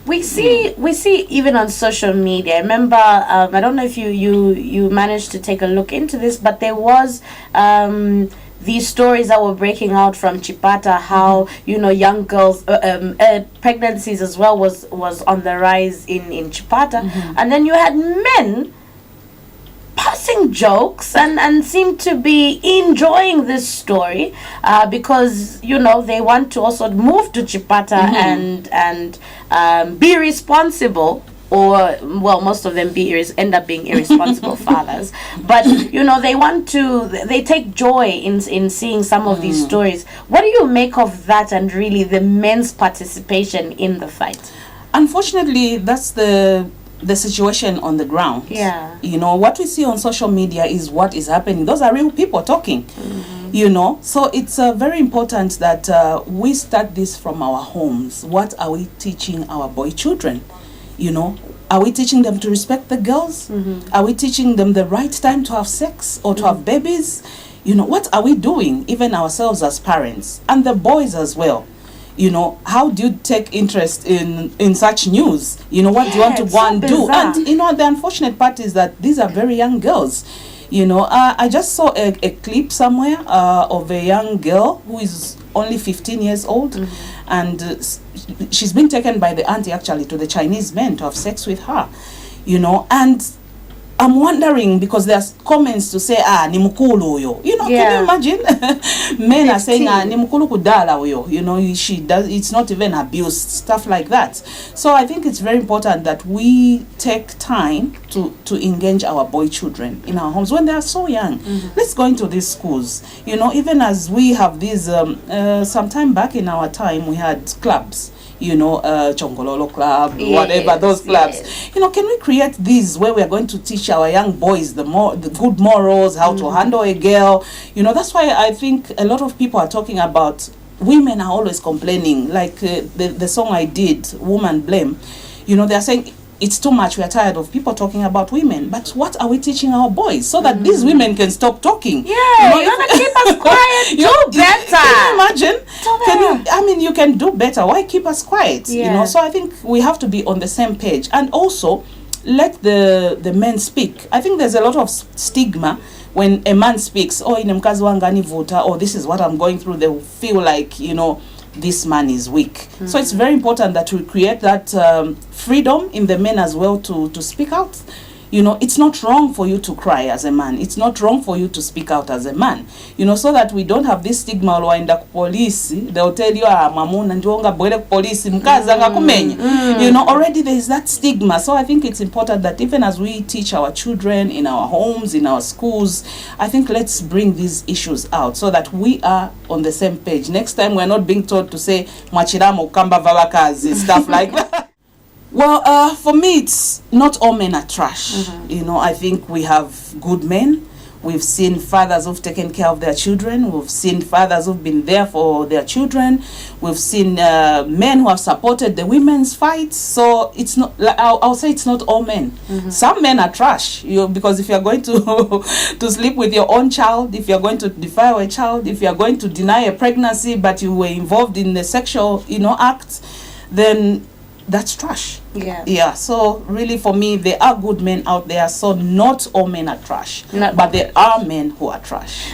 We see even on social media. I remember, I don't know if you managed to take a look into this, but there was these stories that were breaking out from Chipata, how young girls pregnancies as well was on the rise in Chipata, and then you had men passing jokes and seem to be enjoying this story because they want to also move to Chipata and be responsible, or most of them end up being irresponsible fathers, but they take joy in seeing some of these stories. What do you make of that, and really the men's participation in the fight? Unfortunately, that's the situation on the ground. Yeah. What we see on social media is what is happening. Those are real people talking. So it's very important that we start this from our homes. What are we teaching our boy children? Are we teaching them to respect the girls? Are we teaching them the right time to have sex or to have babies? What are we doing, even ourselves as parents, and the boys as well? How do you take interest in such news? What do you want to go and do? And the unfortunate part is that these are very young girls. I just saw a clip somewhere of a young girl who is only 15 years old, and she's been taken by the auntie actually to the Chinese men to have sex with her. And I'm wondering, because there's comments to say ni mukulu uyo. Can you imagine? Men are saying ni mukulu kudala uyo. She does, it's not even abuse, stuff like that. So I think it's very important that we take time to engage our boy children in our homes when they are so young. Let's go into these schools. Even as we have these some time back in our time, we had clubs. Chongololo Club, whatever, those clubs. Can we create these where we are going to teach our young boys the good morals, how to handle a girl? That's why I think a lot of people are talking about women are always complaining, like the song I did, Woman Blame. They are saying it's too much, we are tired of people talking about women. But what are we teaching our boys so that these women can stop talking? Yeah, you want to keep us quiet, do better. Can you imagine? You can do better. Why keep us quiet? So I think we have to be on the same page. And also, let the men speak. I think there's a lot of stigma when a man speaks, inemkazi wangani vuta, or this is what I'm going through. They will feel like, this man is weak. So it's very important that we create that freedom in the men as well to speak out. It's not wrong for you to cry as a man. It's not wrong for you to speak out as a man. So that we don't have this stigma waenda ku police. They'll tell you, mamuna ndionga bwele ku police mkaza nga kumenya. Already there is that stigma. So I think it's important that even as we teach our children in our homes, in our schools, I think let's bring these issues out so that we are on the same page. Next time we're not being told to say mwachiramo kamba vabakazi, stuff like that. Well, for me, it's not all men are trash. I think we have good men. We've seen fathers who've taken care of their children. We've seen fathers who've been there for their children. We've seen men who have supported the women's fights. So it's not, I'll say it's not all men. Some men are trash, because if you're going to sleep with your own child, if you're going to defile a child, if you're going to deny a pregnancy, but you were involved in the sexual, act, then that's trash. Yeah. So really, for me, there are good men out there. So not all men are trash, but there are men who are trash.